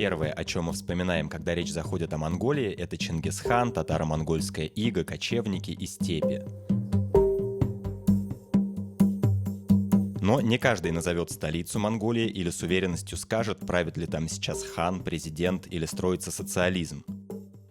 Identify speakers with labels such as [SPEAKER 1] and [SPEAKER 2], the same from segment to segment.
[SPEAKER 1] первое, о чем мы вспоминаем, когда речь заходит о Монголии, это Чингисхан, татаро-монгольская ига, кочевники и степи. Но не каждый назовет столицу Монголии или с уверенностью скажет, правит ли там сейчас хан, президент или строится социализм.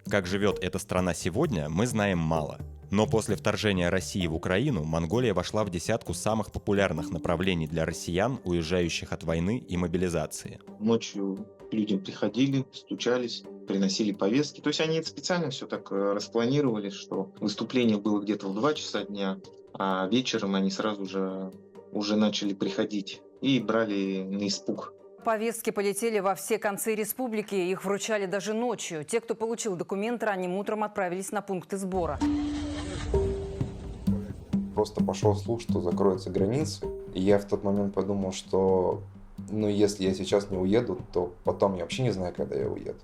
[SPEAKER 1] Как живет эта страна сегодня, мы знаем мало. Но после вторжения России в Украину Монголия вошла в десятку самых популярных направлений для россиян, уезжающих от войны и мобилизации.
[SPEAKER 2] Ночью люди приходили, стучались, приносили повестки. То есть они это специально все так распланировали, что выступление было где-то в 2 часа дня, а вечером они сразу же уже начали приходить и брали на испуг.
[SPEAKER 3] Повестки полетели во все концы республики. Их вручали даже ночью. Те, кто получил документы, ранним утром отправились на пункты сбора.
[SPEAKER 4] Просто пошел слух, что закроются границы. И я в тот момент подумал, что если я сейчас не уеду, то потом я вообще не знаю, когда я уеду.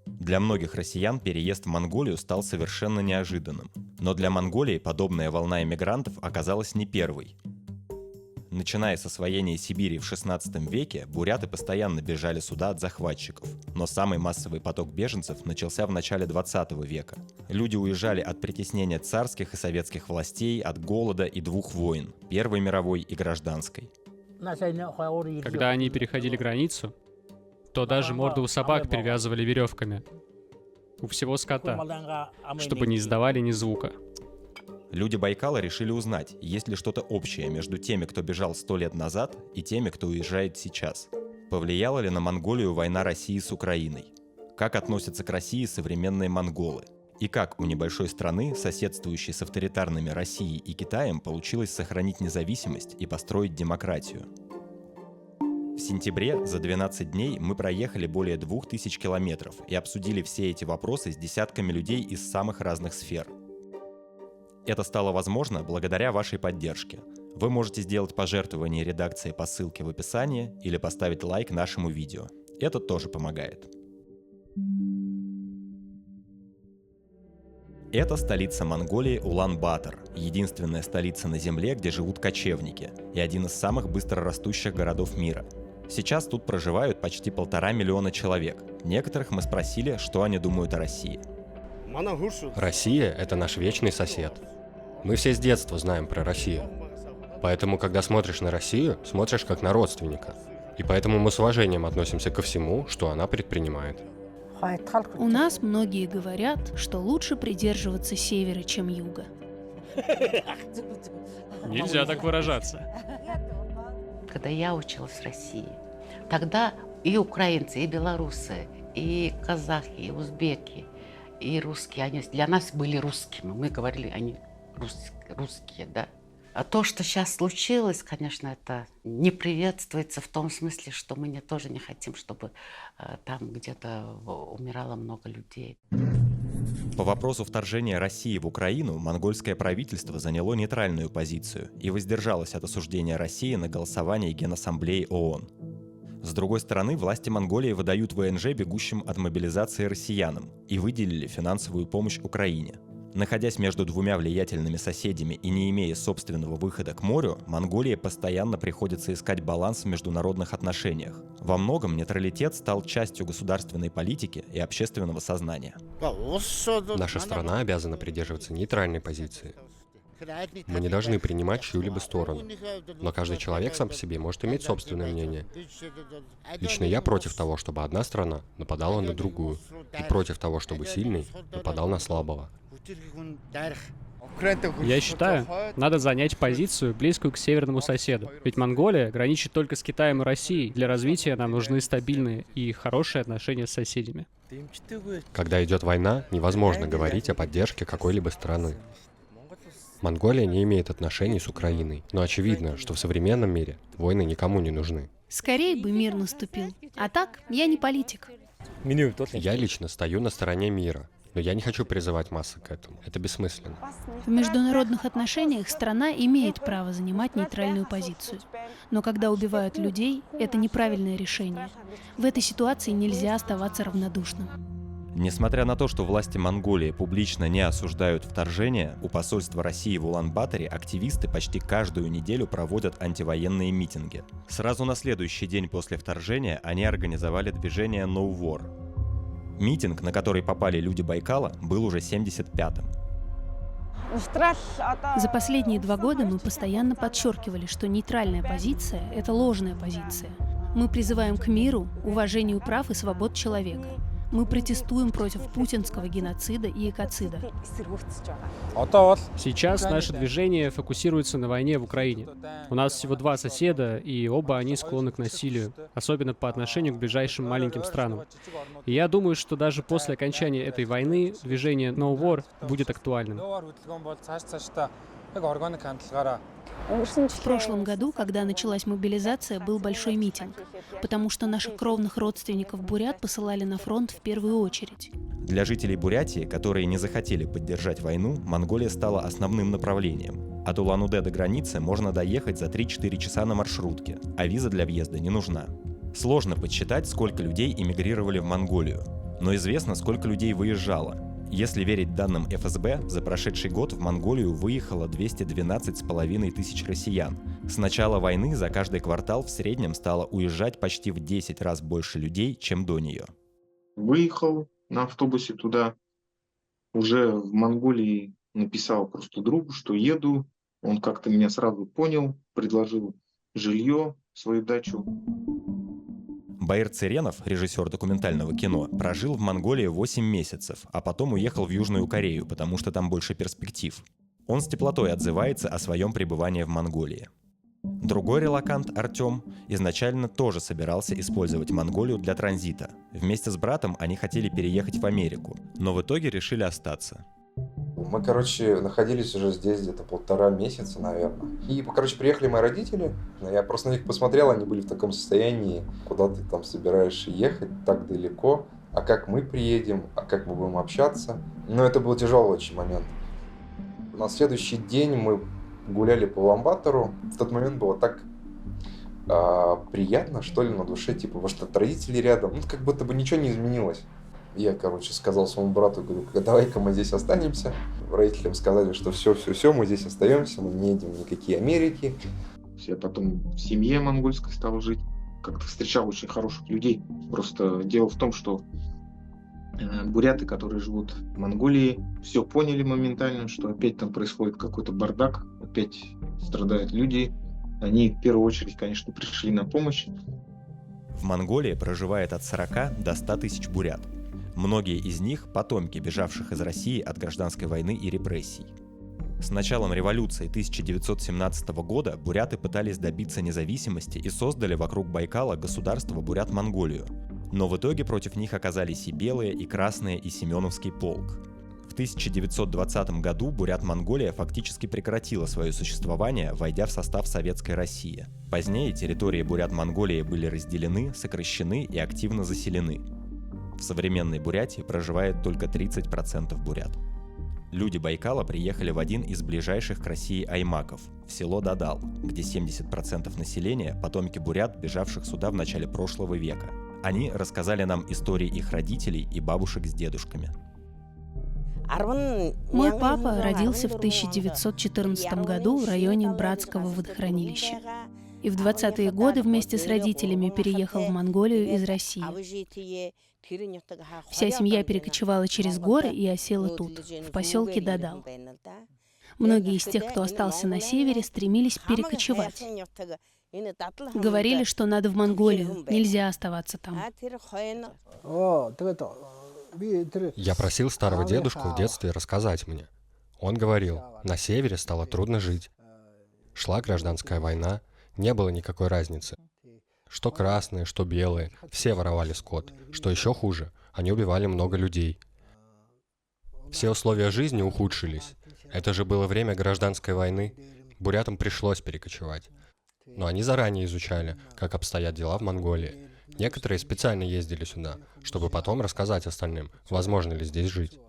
[SPEAKER 1] Для многих россиян переезд в Монголию стал совершенно неожиданным. Но для Монголии подобная волна эмигрантов оказалась не первой. Начиная с освоения Сибири в XVI веке, буряты постоянно бежали сюда от захватчиков. Но самый массовый поток беженцев начался в начале XX века. Люди уезжали от притеснения царских и советских властей, от голода и 2 войн – Первой мировой и Гражданской.
[SPEAKER 5] Когда они переходили границу, то даже морды у собак перевязывали веревками. У всего скота, чтобы не издавали ни звука.
[SPEAKER 1] Люди Байкала решили узнать, есть ли что-то общее между теми, кто бежал 100 лет назад, и теми, кто уезжает сейчас. Повлияла ли на Монголию война России с Украиной? Как относятся к России современные монголы? И как у небольшой страны, соседствующей с авторитарными Россией и Китаем, получилось сохранить независимость и построить демократию? В сентябре за 12 дней мы проехали более 2000 километров и обсудили все эти вопросы с десятками людей из самых разных сфер. Это стало возможно благодаря вашей поддержке. Вы можете сделать пожертвование редакции по ссылке в описании или поставить лайк нашему видео. Это тоже помогает. Это столица Монголии Улан-Батор, единственная столица на Земле, где живут кочевники, и один из самых быстрорастущих городов мира. Сейчас тут проживают почти 1,5 миллиона человек. Некоторых мы спросили, что они думают о России.
[SPEAKER 6] Россия – это наш вечный сосед. Мы все с детства знаем про Россию. Поэтому, когда смотришь на Россию, смотришь как на родственника. И поэтому мы с уважением относимся ко всему, что она предпринимает.
[SPEAKER 7] У нас многие говорят, что лучше придерживаться севера, чем юга.
[SPEAKER 5] Нельзя так выражаться.
[SPEAKER 8] Когда я училась в России, тогда и украинцы, и белорусы, и казахи, и узбеки, и русские, они для нас были русскими. Мы говорили, они русские, да. А то, что сейчас случилось, конечно, это не приветствуется в том смысле, что мы тоже не хотим, чтобы там где-то умирало много людей.
[SPEAKER 1] По вопросу вторжения России в Украину монгольское правительство заняло нейтральную позицию и воздержалось от осуждения России на голосовании Генассамблеи ООН. С другой стороны, власти Монголии выдают ВНЖ бегущим от мобилизации россиянам и выделили финансовую помощь Украине. Находясь между 2 влиятельными соседями и не имея собственного выхода к морю, Монголии постоянно приходится искать баланс в международных отношениях. Во многом нейтралитет стал частью государственной политики и общественного сознания.
[SPEAKER 6] Наша страна обязана придерживаться нейтральной позиции. Мы не должны принимать чью-либо сторону, но каждый человек сам по себе может иметь собственное мнение. Лично я против того, чтобы одна страна нападала на другую, и против того, чтобы сильный нападал на слабого.
[SPEAKER 5] Я считаю, надо занять позицию, близкую к северному соседу. Ведь Монголия граничит только с Китаем и Россией. Для развития нам нужны стабильные и хорошие отношения с соседями.
[SPEAKER 6] Когда идет война, невозможно говорить о поддержке какой-либо страны. Монголия не имеет отношений с Украиной, но очевидно, что в современном мире войны никому не нужны.
[SPEAKER 7] Скорее бы мир наступил. А так, я не политик.
[SPEAKER 6] Я лично стою на стороне мира, но я не хочу призывать массы к этому. Это бессмысленно.
[SPEAKER 7] В международных отношениях страна имеет право занимать нейтральную позицию. Но когда убивают людей, это неправильное решение. В этой ситуации нельзя оставаться равнодушным.
[SPEAKER 1] Несмотря на то, что власти Монголии публично не осуждают вторжение, у посольства России в Улан-Баторе активисты почти каждую неделю проводят антивоенные митинги. Сразу на следующий день после вторжения они организовали движение No War. Митинг, на который попали люди Байкала, был уже 75-м.
[SPEAKER 7] За последние 2 года мы постоянно подчеркивали, что нейтральная позиция — это ложная позиция. Мы призываем к миру, уважению прав и свобод человека. Мы протестуем против путинского геноцида и экоцида.
[SPEAKER 5] Сейчас наше движение фокусируется на войне в Украине. У нас всего 2 соседа, и оба они склонны к насилию, особенно по отношению к ближайшим маленьким странам. И я думаю, что даже после окончания этой войны движение No War будет актуальным.
[SPEAKER 7] В прошлом году, когда началась мобилизация, был большой митинг, потому что наших кровных родственников бурят посылали на фронт в первую очередь.
[SPEAKER 1] Для жителей Бурятии, которые не захотели поддержать войну, Монголия стала основным направлением. От Улан-Удэ до границы можно доехать за 3-4 часа на маршрутке, а виза для въезда не нужна. Сложно подсчитать, сколько людей эмигрировали в Монголию, но известно, сколько людей выезжало. Если верить данным ФСБ, за прошедший год в Монголию выехало 212,5 тысяч россиян. С начала войны за каждый квартал в среднем стало уезжать почти в 10 раз больше людей, чем до нее.
[SPEAKER 2] Выехал на автобусе туда, уже в Монголии написал просто другу, что еду. Он как-то меня сразу понял, предложил жилье, свою дачу.
[SPEAKER 1] Баир Циренов, режиссер документального кино, прожил в Монголии 8 месяцев, а потом уехал в Южную Корею, потому что там больше перспектив. Он с теплотой отзывается о своем пребывании в Монголии. Другой релокант, Артем, изначально тоже собирался использовать Монголию для транзита. Вместе с братом они хотели переехать в Америку, но в итоге решили остаться.
[SPEAKER 4] Мы, находились уже здесь где-то 1,5 месяца, наверное. И, приехали мои родители. Я просто на них посмотрел, они были в таком состоянии, куда ты там собираешься ехать так далеко, а как мы приедем, а как мы будем общаться. Но это был тяжелый очень момент. На следующий день мы гуляли по Улан-Батору. В тот момент было так приятно, что ли, на душе, потому что родители рядом, как будто бы ничего не изменилось. Я, сказал своему брату, говорю, давай-ка мы здесь останемся. Родителям сказали, что все, мы здесь остаемся, мы не едем в никакие Америки. Я потом в семье монгольской стал жить, как-то встречал очень хороших людей. Просто дело в том, что буряты, которые живут в Монголии, все поняли моментально, что опять там происходит какой-то бардак, опять страдают люди. Они в первую очередь, конечно, пришли на помощь.
[SPEAKER 1] В Монголии проживает от 40 до 100 тысяч бурят. Многие из них – потомки бежавших из России от гражданской войны и репрессий. С началом революции 1917 года буряты пытались добиться независимости и создали вокруг Байкала государство Бурят-Монголию. Но в итоге против них оказались и Белые, и Красные, и Семеновский полк. В 1920 году Бурят-Монголия фактически прекратила свое существование, войдя в состав Советской России. Позднее территории Бурят-Монголии были разделены, сокращены и активно заселены. В современной Бурятии проживает только 30% бурят. Люди Байкала приехали в один из ближайших к России аймаков – в село Дадал, где 70% населения – потомки бурят, бежавших сюда в начале прошлого века. Они рассказали нам истории их родителей и бабушек с дедушками.
[SPEAKER 7] Мой папа родился в 1914 году в районе Братского водохранилища. И в 20-е годы вместе с родителями переехал в Монголию из России. Вся семья перекочевала через горы и осела тут, в поселке Дадал. Многие из тех, кто остался на севере, стремились перекочевать. Говорили, что надо в Монголию, нельзя оставаться там.
[SPEAKER 6] Я просил старого дедушку в детстве рассказать мне. Он говорил, на севере стало трудно жить. Шла гражданская война, не было никакой разницы. Что красные, что белые, все воровали скот. Что еще хуже, они убивали много людей. Все условия жизни ухудшились. Это же было время гражданской войны. Бурятам пришлось перекочевать. Но они заранее изучали, как обстоят дела в Монголии. Некоторые специально ездили сюда, чтобы потом рассказать остальным, возможно ли здесь жить.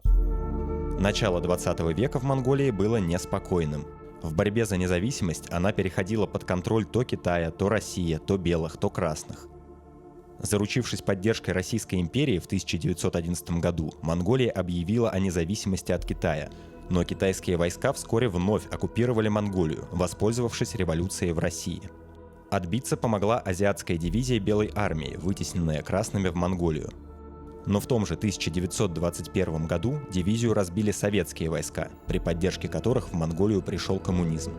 [SPEAKER 1] Начало 20 века в Монголии было неспокойным. В борьбе за независимость она переходила под контроль то Китая, то России, то белых, то красных. Заручившись поддержкой Российской империи в 1911 году, Монголия объявила о независимости от Китая. Но китайские войска вскоре вновь оккупировали Монголию, воспользовавшись революцией в России. Отбиться помогла азиатская дивизия Белой армии, вытесненная красными в Монголию. Но в том же 1921 году дивизию разбили советские войска, при поддержке которых в Монголию пришел коммунизм.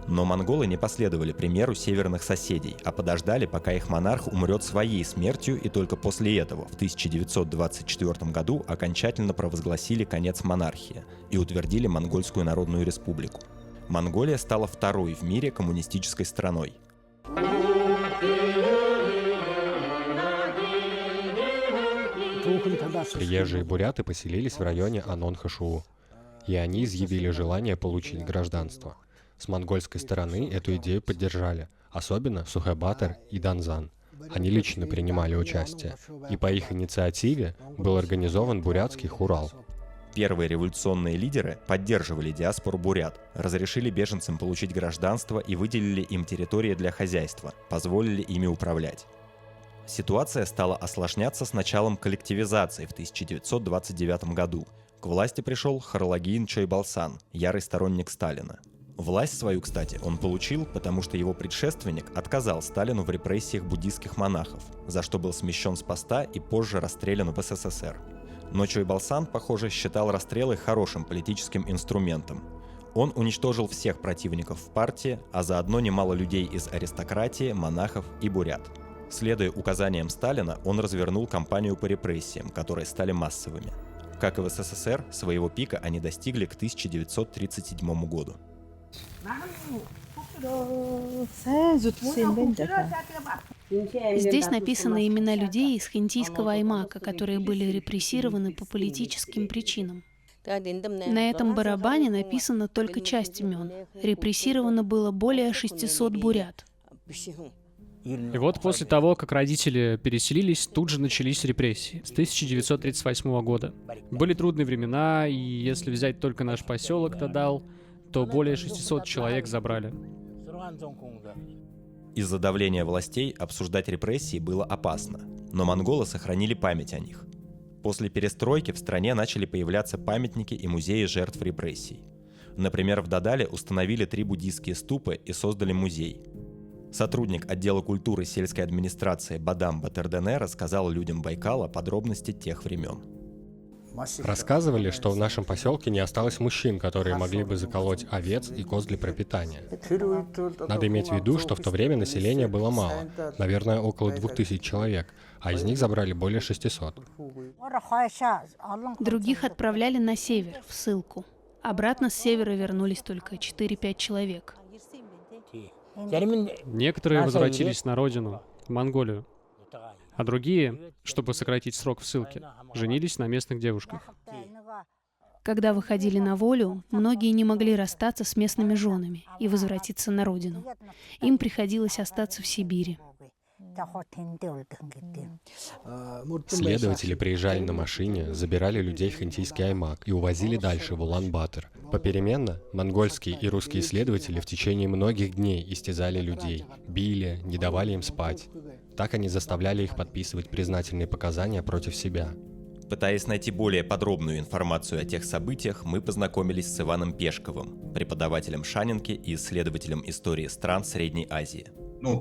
[SPEAKER 1] Но монголы не последовали примеру северных соседей, а подождали, пока их монарх умрет своей смертью, и только после этого, в 1924 году, окончательно провозгласили конец монархии и утвердили Монгольскую Народную Республику. Монголия стала второй в мире коммунистической страной.
[SPEAKER 6] Приезжие буряты поселились в районе Анон-Хашуу, и они изъявили желание получить гражданство. С монгольской стороны эту идею поддержали, особенно Сухэ-Батор и Данзан. Они лично принимали участие, и по их инициативе был организован бурятский хурал.
[SPEAKER 1] Первые революционные лидеры поддерживали диаспору бурят, разрешили беженцам получить гражданство и выделили им территории для хозяйства, позволили ими управлять. Ситуация стала осложняться с началом коллективизации в 1929 году. К власти пришел Харлагин Чойбалсан, ярый сторонник Сталина. Власть свою, кстати, он получил, потому что его предшественник отказал Сталину в репрессиях буддийских монахов, за что был смещен с поста и позже расстрелян в СССР. Но Чойбалсан, похоже, считал расстрелы хорошим политическим инструментом. Он уничтожил всех противников в партии, а заодно немало людей из аристократии, монахов и бурят. Следуя указаниям Сталина, он развернул кампанию по репрессиям, которые стали массовыми. Как и в СССР, своего пика они достигли к 1937 году.
[SPEAKER 7] Здесь написаны имена людей из хинтийского аймака, которые были репрессированы по политическим причинам. На этом барабане написана только часть имен. Репрессировано было более 600 бурят.
[SPEAKER 5] И вот после того, как родители переселились, тут же начались репрессии с 1938 года. Были трудные времена, и если взять только наш поселок Тадал, то более 600 человек забрали.
[SPEAKER 1] Из-за давления властей обсуждать репрессии было опасно, но монголы сохранили память о них. После перестройки в стране начали появляться памятники и музеи жертв репрессий. Например, в Дадале установили 3 буддийские ступы и создали музей. Сотрудник отдела культуры сельской администрации Бадам Батырдене рассказал людям Байкала подробности тех времен.
[SPEAKER 6] Рассказывали, что в нашем поселке не осталось мужчин, которые могли бы заколоть овец и коз для пропитания. Надо иметь в виду, что в то время населения было мало, наверное, около 2000 человек, а из них забрали более 600.
[SPEAKER 7] Других отправляли на север, в ссылку. Обратно с севера вернулись только 4-5 человек.
[SPEAKER 5] Некоторые возвратились на родину, в Монголию, а другие, чтобы сократить срок в ссылке, женились на местных девушках.
[SPEAKER 7] Когда выходили на волю, многие не могли расстаться с местными женами и возвратиться на родину. Им приходилось остаться в Сибири.
[SPEAKER 6] Следователи приезжали на машине, забирали людей в хинтийский аймак и увозили дальше, в Улан-Батор. Попеременно монгольские и русские следователи в течение многих дней истязали людей, били, не давали им спать. Так они заставляли их подписывать признательные показания против себя.
[SPEAKER 1] Пытаясь найти более подробную информацию о тех событиях, мы познакомились с Иваном Пешковым, преподавателем Шанинки и исследователем истории стран Средней Азии.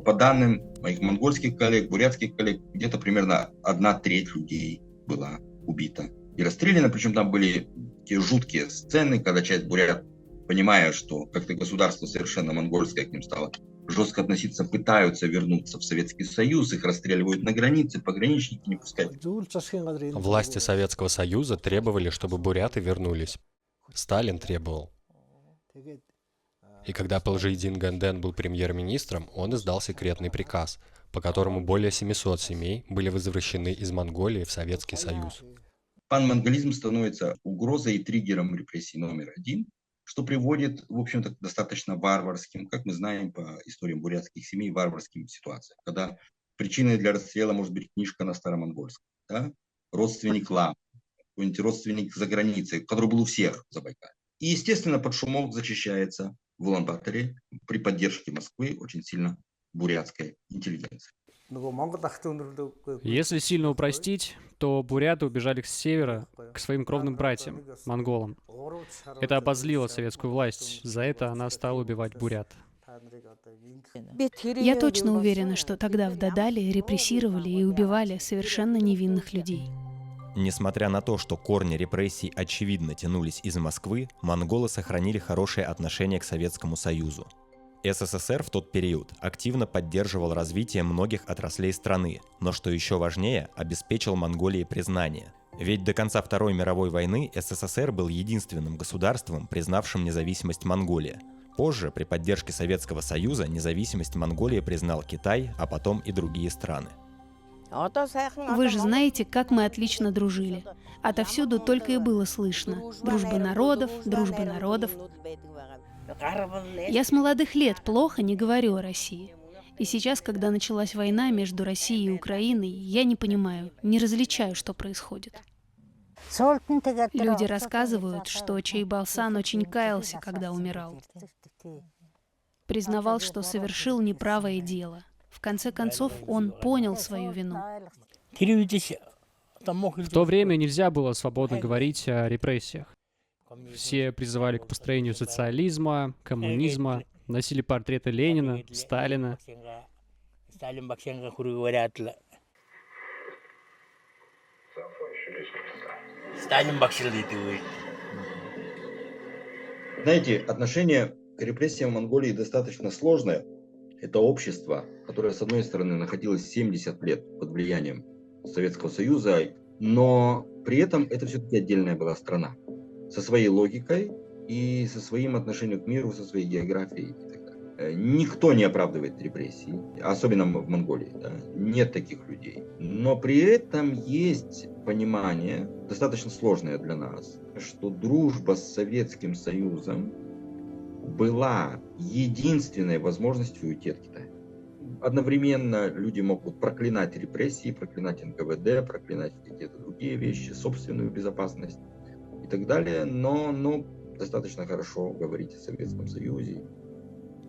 [SPEAKER 9] По данным моих монгольских коллег, бурятских коллег, где-то примерно 1/3 людей была убита и расстреляна. Причем там были такие жуткие сцены, когда часть бурят, понимая, что как-то государство совершенно монгольское к ним стало жестко относиться, пытаются вернуться в Советский Союз, их расстреливают на границе, пограничники не пускают.
[SPEAKER 6] Власти Советского Союза требовали, чтобы буряты вернулись. Сталин требовал. И когда Пэлжидин Гэндэн был премьер-министром, он издал секретный приказ, по которому более 700 семей были возвращены из Монголии в Советский Союз.
[SPEAKER 9] Панмонголизм становится угрозой и триггером репрессий номер 1, что приводит, в общем-то, к достаточно варварским, как мы знаем по историям бурятских семей, варварским ситуациям, когда причиной для расстрела может быть книжка на старомонгольском, да? Родственник лам, какой-нибудь родственник за границей, который был у всех в Забайкалье. И, естественно, под шумок зачищается в Улан-Баторе при поддержке Москвы очень сильно бурятской интеллигенции.
[SPEAKER 5] Если сильно упростить, то буряты убежали с севера к своим кровным братьям, монголам. Это обозлило советскую власть, за это она стала убивать бурят.
[SPEAKER 7] Я точно уверена, что тогда в Дадале репрессировали и убивали совершенно невинных людей.
[SPEAKER 1] Несмотря на то, что корни репрессий очевидно тянулись из Москвы, монголы сохранили хорошее отношение к Советскому Союзу. СССР в тот период активно поддерживал развитие многих отраслей страны, но, что еще важнее, обеспечил Монголии признание. Ведь до конца Второй мировой войны СССР был единственным государством, признавшим независимость Монголии. Позже, при поддержке Советского Союза, независимость Монголии признал Китай, а потом и другие страны.
[SPEAKER 7] Вы же знаете, как мы отлично дружили. Отовсюду только и было слышно: дружба народов, дружба народов. Я с молодых лет плохо не говорю о России. И сейчас, когда началась война между Россией и Украиной, я не понимаю, не различаю, что происходит. Люди рассказывают, что Чайбалсан очень каялся, когда умирал. Признавал, что совершил неправое дело. В конце концов, он понял свою вину.
[SPEAKER 5] В то время нельзя было свободно говорить о репрессиях. Все призывали к построению социализма, коммунизма, носили портреты Ленина, Сталина.
[SPEAKER 9] Знаете, отношение к репрессиям в Монголии достаточно сложное. Это общество, которое, с одной стороны, находилось 70 лет под влиянием Советского Союза, но при этом это все-таки отдельная была страна. Со своей логикой и со своим отношением к миру, со своей географией и так далее. Никто не оправдывает репрессии, особенно в Монголии. Да? Нет таких людей. Но при этом есть понимание, достаточно сложное для нас, что дружба с Советским Союзом была единственной возможностью уйти от Китая. Одновременно люди могут проклинать репрессии, проклинать НКВД, проклинать какие-то другие вещи, собственную безопасность и так далее, но достаточно хорошо говорить о Советском Союзе.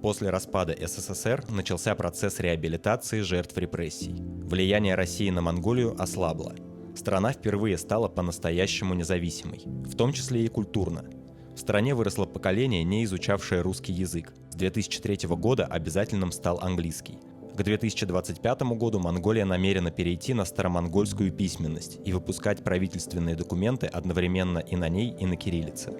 [SPEAKER 1] После распада СССР начался процесс реабилитации жертв репрессий. Влияние России на Монголию ослабло. Страна впервые стала по-настоящему независимой, в том числе и культурно. В стране выросло поколение, не изучавшее русский язык. С 2003 года обязательным стал английский. К 2025 году Монголия намерена перейти на старомонгольскую письменность и выпускать правительственные документы одновременно и на ней, и на кириллице.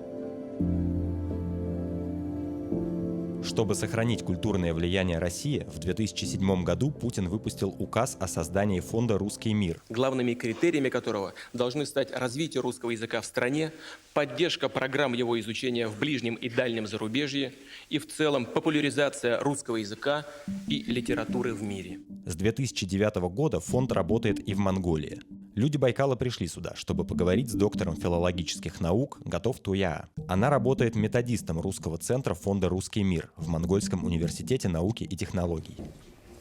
[SPEAKER 1] Чтобы сохранить культурное влияние России, в 2007 году Путин выпустил указ о создании фонда «Русский мир»,
[SPEAKER 10] главными критериями которого должны стать развитие русского языка в стране, поддержка программ его изучения в ближнем и дальнем зарубежье и в целом популяризация русского языка и литературы в мире.
[SPEAKER 1] С 2009 года фонд работает и в Монголии. Люди Байкала пришли сюда, чтобы поговорить с доктором филологических наук Готов Туя. Она работает методистом русского центра фонда «Русский мир» в Монгольском университете науки и технологий.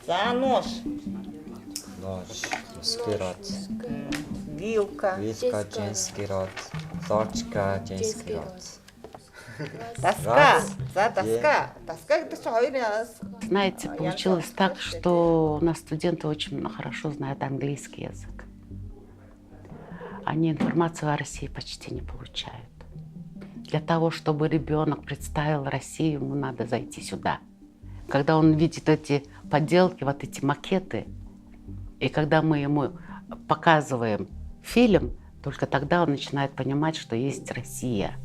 [SPEAKER 11] Нож, русский род. Вилка. Вилка, женский род. Точка, женский род. Тоска. Тоска. Тоска это что?
[SPEAKER 8] Знаете, получилось так, что у нас студенты очень хорошо знают английский язык. Они информацию о России почти не получают. Для того, чтобы ребенок представил Россию, ему надо зайти сюда. Когда он видит эти поделки, вот эти макеты, и когда мы ему показываем фильм, только тогда он начинает понимать, что есть Россия.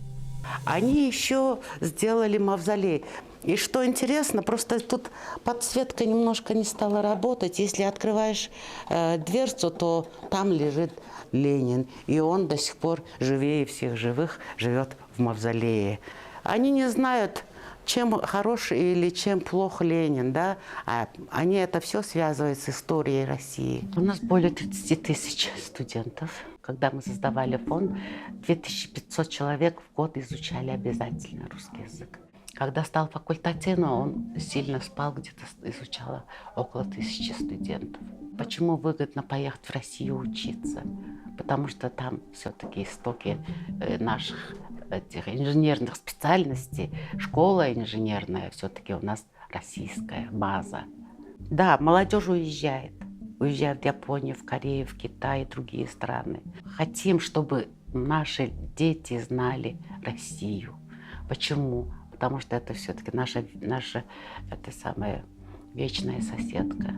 [SPEAKER 8] Они еще сделали мавзолей. И что интересно, просто тут подсветка немножко не стала работать. Если открываешь дверцу, то там лежит Ленин. И он до сих пор живее всех живых живет в мавзолее. Они не знают, чем хорош или чем плох Ленин, да? А они это все связывают с историей России. У нас более 30 тысяч студентов. Когда мы создавали фонд, 2500 человек в год изучали обязательно русский язык. Когда стал факультативным, он сильно спал, где-то изучало около 1000 студентов. Почему выгодно поехать в Россию учиться? Потому что там все-таки истоки наших этих инженерных специальностей, школа инженерная, все-таки у нас российская база. Да, молодежь уезжает. уезжают в Японию, в Корею, в Китай и другие страны. Хотим, чтобы наши дети знали Россию. Почему? Потому что это все-таки наша это самая вечная соседка.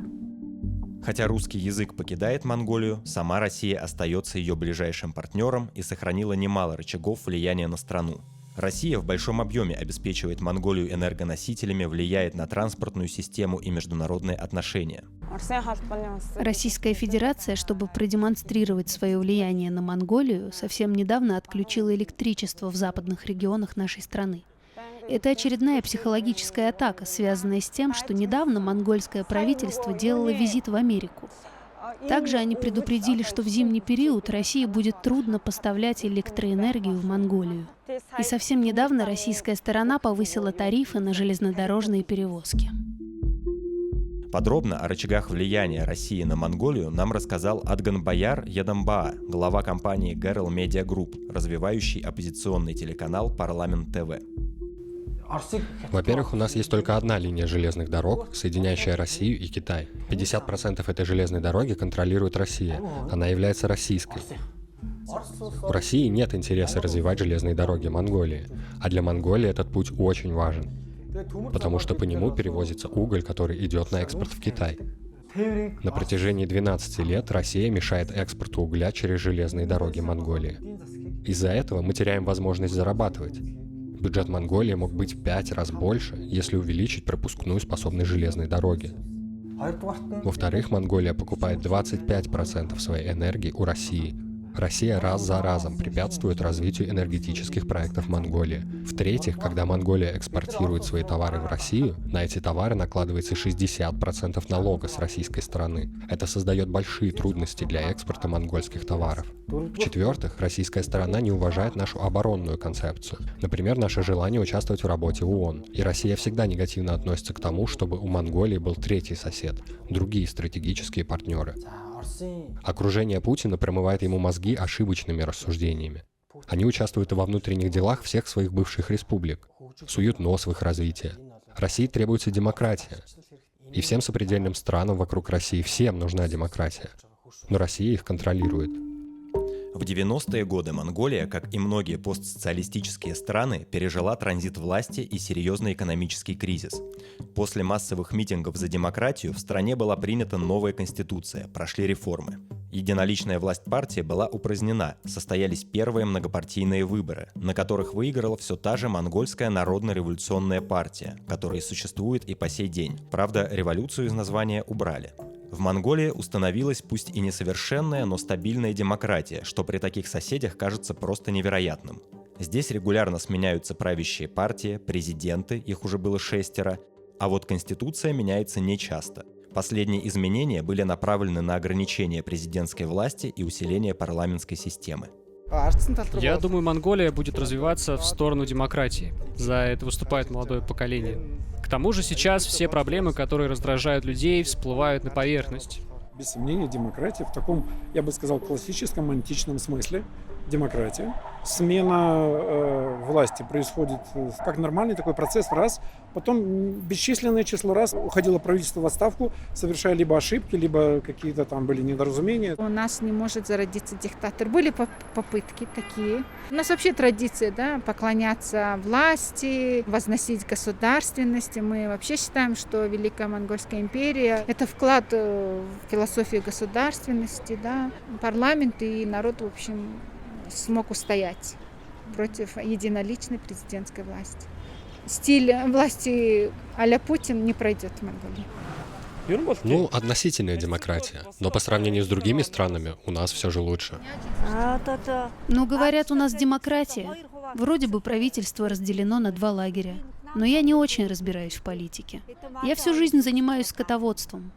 [SPEAKER 1] Хотя русский язык покидает Монголию, сама Россия остается ее ближайшим партнером и сохранила немало рычагов влияния на страну. Россия в большом объеме обеспечивает Монголию энергоносителями, влияет на транспортную систему и международные отношения.
[SPEAKER 7] Российская Федерация, чтобы продемонстрировать свое влияние на Монголию, совсем недавно отключила электричество в западных регионах нашей страны. Это очередная психологическая атака, связанная с тем, что недавно монгольское правительство делало визит в Америку. Также они предупредили, что в зимний период России будет трудно поставлять электроэнергию в Монголию. И совсем недавно российская сторона повысила тарифы на железнодорожные перевозки.
[SPEAKER 1] Подробно о рычагах влияния России на Монголию нам рассказал Адганбаяр Ядамбаа, глава компании Gerel Media Group, развивающий оппозиционный телеканал Парламент ТВ.
[SPEAKER 6] Во-первых, у нас есть только одна линия железных дорог, соединяющая Россию и Китай. 50% этой железной дороги контролирует Россия. Она является российской. У России нет интереса развивать железные дороги Монголии, а для Монголии этот путь очень важен, потому что по нему перевозится уголь, который идет на экспорт в Китай. На протяжении 12 лет Россия мешает экспорту угля через железные дороги Монголии. Из-за этого мы теряем возможность зарабатывать. Бюджет Монголии мог быть в 5 раз больше, если увеличить пропускную способность железной дороги. Во-вторых, Монголия покупает 25% своей энергии у России. Россия раз за разом препятствует развитию энергетических проектов Монголии. В-третьих, когда Монголия экспортирует свои товары в Россию, на эти товары накладывается 60% налога с российской стороны. Это создает большие трудности для экспорта монгольских товаров. В-четвертых, российская сторона не уважает нашу оборонную концепцию. Например, наше желание участвовать в работе ООН. И Россия всегда негативно относится к тому, чтобы у Монголии был третий сосед, другие стратегические партнеры. Окружение Путина промывает ему мозги ошибочными рассуждениями. Они участвуют во внутренних делах всех своих бывших республик, суют нос в их развитие. России требуется демократия. И всем сопредельным странам вокруг России всем нужна демократия. Но Россия их контролирует.
[SPEAKER 1] В 90-е годы Монголия, как и многие постсоциалистические страны, пережила транзит власти и серьезный экономический кризис. После массовых митингов за демократию в стране была принята новая конституция, прошли реформы. Единоличная власть партии была упразднена, состоялись первые многопартийные выборы, на которых выиграла все та же Монгольская народно-революционная партия, которая существует и по сей день. Правда, революцию из названия убрали. В Монголии установилась пусть и несовершенная, но стабильная демократия, что при таких соседях кажется просто невероятным. Здесь регулярно сменяются правящие партии, президенты, их уже было 6, а вот конституция меняется нечасто. Последние изменения были направлены на ограничение президентской власти и усиление парламентской системы.
[SPEAKER 5] Я думаю, Монголия будет развиваться в сторону демократии. За это выступает молодое поколение. К тому же сейчас все проблемы, которые раздражают людей, всплывают на поверхность.
[SPEAKER 12] Без сомнения, демократия в таком, я бы сказал, классическом античном смысле. Демократия. Смена власти происходит как нормальный такой процесс раз. Потом бесчисленное число раз уходило правительство в отставку, совершая либо ошибки, либо какие-то там были недоразумения.
[SPEAKER 13] У нас не может зародиться диктатор. Были попытки такие. У нас вообще традиция, да, поклоняться власти, возносить государственности. Мы вообще считаем, что Великая Монгольская империя – это вклад в философию государственности, да. Парламент и народ, в общем, смог устоять против единоличной президентской власти. Стиль власти а-ля Путин не пройдет в Монголии.
[SPEAKER 6] Ну, относительная демократия. Но по сравнению с другими странами у нас все же лучше.
[SPEAKER 7] Ну, говорят, у нас демократия. Вроде бы правительство разделено на 2 лагеря. Но я не очень разбираюсь в политике. Я всю жизнь занимаюсь скотоводством.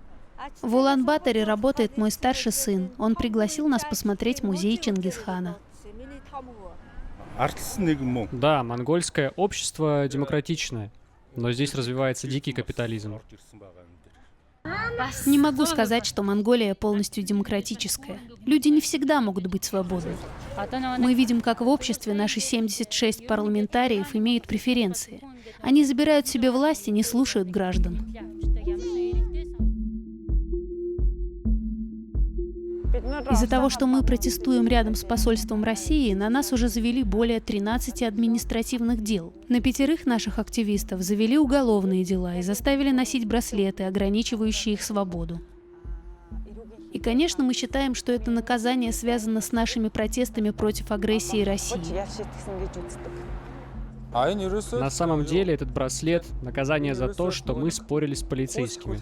[SPEAKER 7] В Улан-Баторе работает мой старший сын. Он пригласил нас посмотреть музей Чингисхана.
[SPEAKER 5] Да, монгольское общество демократичное, но здесь развивается дикий капитализм.
[SPEAKER 7] Не могу сказать, что Монголия полностью демократическая. Люди не всегда могут быть свободны. Мы видим, как в обществе наши 76 парламентариев имеют преференции. Они забирают себе власть и не слушают граждан. Из-за того, что мы протестуем рядом с посольством России, на нас уже завели более 13 административных дел. На 5 наших активистов завели уголовные дела и заставили носить браслеты, ограничивающие их свободу. И, конечно, мы считаем, что это наказание связано с нашими протестами против агрессии России.
[SPEAKER 5] На самом деле этот браслет – наказание за то, что мы спорили с полицейскими.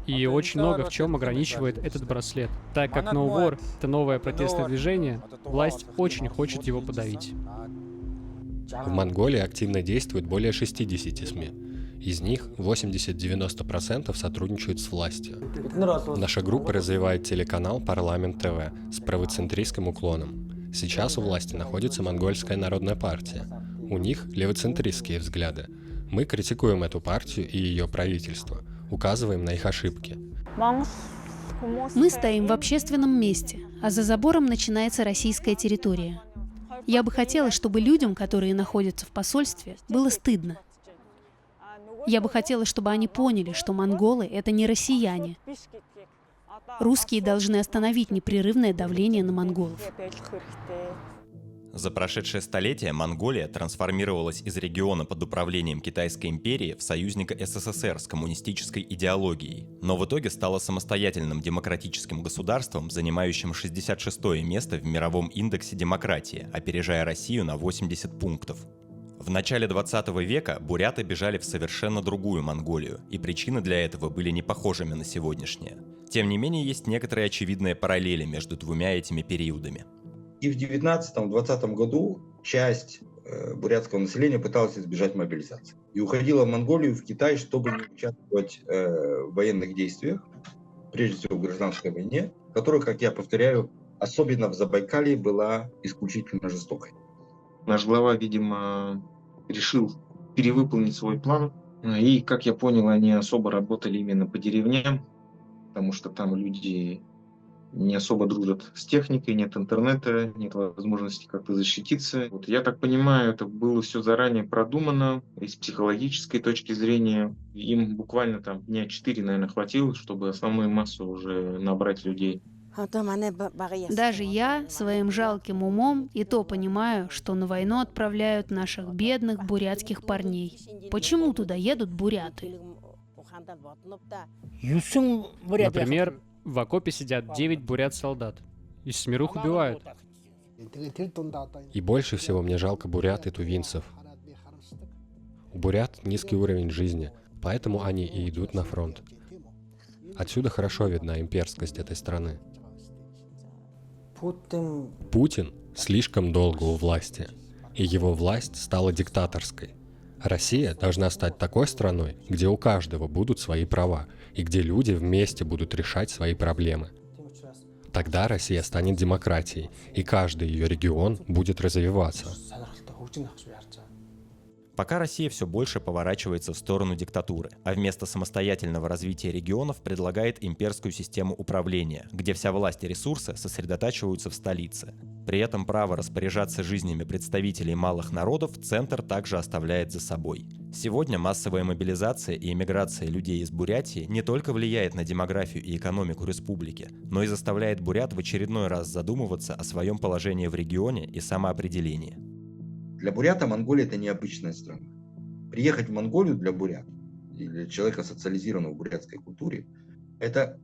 [SPEAKER 5] И очень много в чем ограничивает этот браслет. Так как No War – это новое протестное движение, власть очень хочет его подавить.
[SPEAKER 6] В Монголии активно действует более 60 СМИ. Из них 80-90% сотрудничают с властью. Наша группа развивает телеканал «Парламент ТВ» с правоцентристским уклоном. Сейчас у власти находится Монгольская народная партия. У них левоцентристские взгляды. Мы критикуем эту партию и ее правительство, указываем на их ошибки.
[SPEAKER 7] Мы стоим в общественном месте, а за забором начинается российская территория. Я бы хотела, чтобы людям, которые находятся в посольстве, было стыдно. Я бы хотела, чтобы они поняли, что монголы — это не россияне. Русские должны остановить непрерывное давление на монголов.
[SPEAKER 1] За прошедшее столетие Монголия трансформировалась из региона под управлением Китайской империи в союзника СССР с коммунистической идеологией, но в итоге стала самостоятельным демократическим государством, занимающим 66-е место в мировом индексе демократии, опережая Россию на 80 пунктов. В начале 20 века буряты бежали в совершенно другую Монголию, и причины для этого были не похожими на сегодняшние. Тем не менее, есть некоторые очевидные параллели между двумя этими периодами.
[SPEAKER 9] И в 19-20 году часть бурятского населения пыталась избежать мобилизации. И уходила в Монголию, в Китай, чтобы не участвовать в военных действиях, прежде всего в гражданской войне, которая, как я повторяю, особенно в Забайкалье была исключительно жестокой.
[SPEAKER 2] Наш глава, видимо, решил перевыполнить свой план. И, как я понял, они особо работали именно по деревням, потому что там люди не особо дружат с техникой, нет интернета, нет возможности как-то защититься. Вот, я так понимаю, это было все заранее продумано, и с психологической точки зрения. Им буквально там дня 4, наверное, хватило, чтобы основную массу уже набрать людей.
[SPEAKER 7] Даже я своим жалким умом и то понимаю, что на войну отправляют наших бедных бурятских парней. Почему туда едут буряты?
[SPEAKER 5] Например, в окопе сидят 9 бурят-солдат. И смирух убивают.
[SPEAKER 6] И больше всего мне жалко бурят и тувинцев. У бурят низкий уровень жизни, поэтому они и идут на фронт. Отсюда хорошо видна имперскость этой страны. Путин слишком долго у власти, и его власть стала диктаторской. Россия должна стать такой страной, где у каждого будут свои права, и где люди вместе будут решать свои проблемы. Тогда Россия станет демократией, и каждый ее регион будет развиваться.
[SPEAKER 1] Пока Россия все больше поворачивается в сторону диктатуры, а вместо самостоятельного развития регионов предлагает имперскую систему управления, где вся власть и ресурсы сосредотачиваются в столице. При этом право распоряжаться жизнями представителей малых народов центр также оставляет за собой. Сегодня массовая мобилизация и эмиграция людей из Бурятии не только влияет на демографию и экономику республики, но и заставляет бурят в очередной раз задумываться о своем положении в регионе и самоопределении.
[SPEAKER 9] Для бурята Монголия – это необычная страна. Приехать в Монголию для бурят, или для человека, социализированного в бурятской культуре, это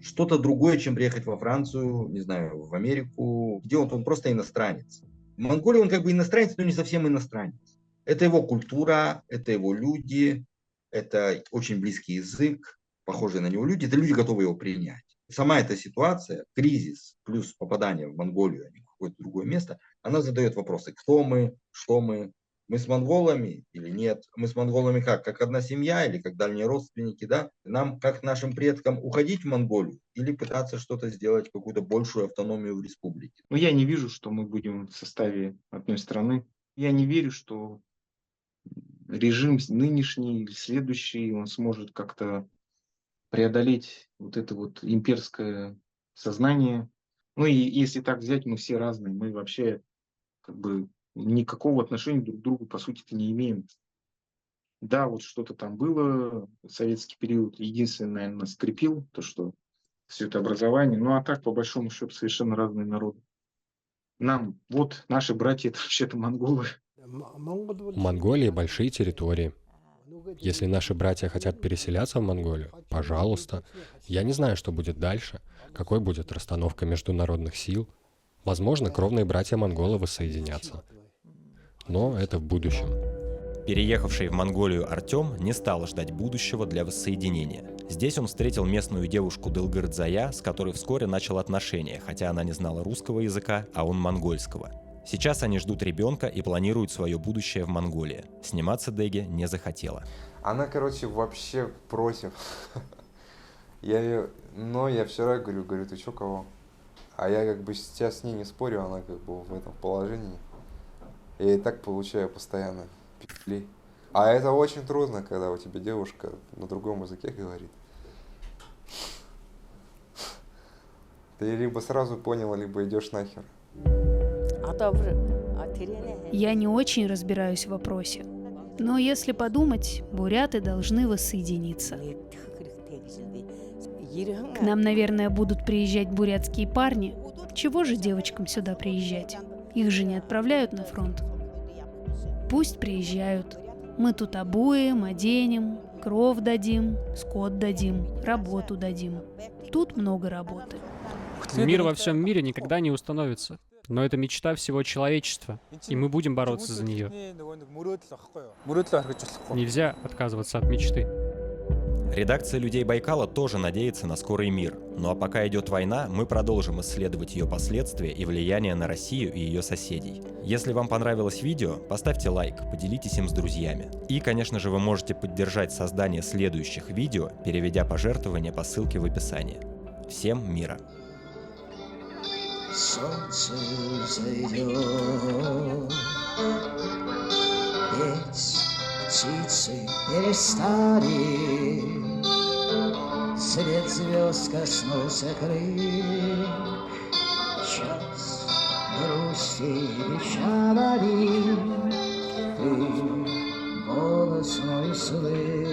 [SPEAKER 9] что-то другое, чем приехать во Францию, не знаю, в Америку, где он просто иностранец. В Монголии он как бы иностранец, но не совсем иностранец. Это его культура, это его люди, это очень близкий язык, похожие на него люди, это люди, готовы его принять. Сама эта ситуация, кризис плюс попадание в Монголию, а не в какое-то другое место, она задает вопросы: кто мы, что мы с монголами или нет, мы с монголами как одна семья или как дальние родственники, да? Нам, как нашим предкам, уходить в Монголию или пытаться что-то сделать, какую-то большую автономию в республике?
[SPEAKER 2] Но я не вижу, что мы будем в составе одной страны. Я не верю, что режим нынешний или следующий, он сможет как-то преодолеть вот это вот имперское сознание. Ну и если так взять, мы все разные, мы вообще как бы никакого отношения друг к другу по сути-то не имеем. Да, вот что-то там было, советский период, единственное, наверное, нас скрепил, то, что все это образование. Ну а так, по большому счету, совершенно разные народы. Нам, вот, наши братья, это вообще-то монголы.
[SPEAKER 6] В Монголии большие территории. Если наши братья хотят переселяться в Монголию, пожалуйста. Я не знаю, что будет дальше, какой будет расстановка международных сил. Возможно, кровные братья-монголы воссоединятся. Но это в будущем.
[SPEAKER 1] Переехавший в Монголию Артем не стал ждать будущего для воссоединения. Здесь он встретил местную девушку Дылгырдзая, с которой вскоре начал отношения, хотя она не знала русского языка, а он монгольского. Сейчас они ждут ребенка и планируют свое будущее в Монголии. Сниматься Деге не захотела.
[SPEAKER 4] Она, короче, вообще против. Но я вчера говорю, ты чё, кого? А я как бы сейчас с ней не спорю, она как бы в этом положении. Я и так получаю постоянно пи***ли. А это очень трудно, когда у тебя девушка на другом языке говорит. Ты либо сразу понял, либо идешь нахер.
[SPEAKER 7] Я не очень разбираюсь в вопросе. Но если подумать, буряты должны воссоединиться. К нам, наверное, будут приезжать бурятские парни. Чего же девочкам сюда приезжать? Их же не отправляют на фронт. Пусть приезжают. Мы тут обуем, оденем, кров дадим, скот дадим, работу дадим. Тут много работы.
[SPEAKER 5] Мир во всем мире никогда не установится. Но это мечта всего человечества, и мы будем бороться за нее. Нельзя отказываться от мечты.
[SPEAKER 1] Редакция «Людей Байкала» тоже надеется на скорый мир. Ну а пока идет война, мы продолжим исследовать ее последствия и влияние на Россию и ее соседей. Если вам понравилось видео, поставьте лайк, поделитесь им с друзьями. И, конечно же, вы можете поддержать создание следующих видео, переведя пожертвования по ссылке в описании. Всем мира!
[SPEAKER 14] Солнце взойдет, петь птицы перестали, свет звезд коснулся крыльев, час грусти и печали, ты голос мой слышь.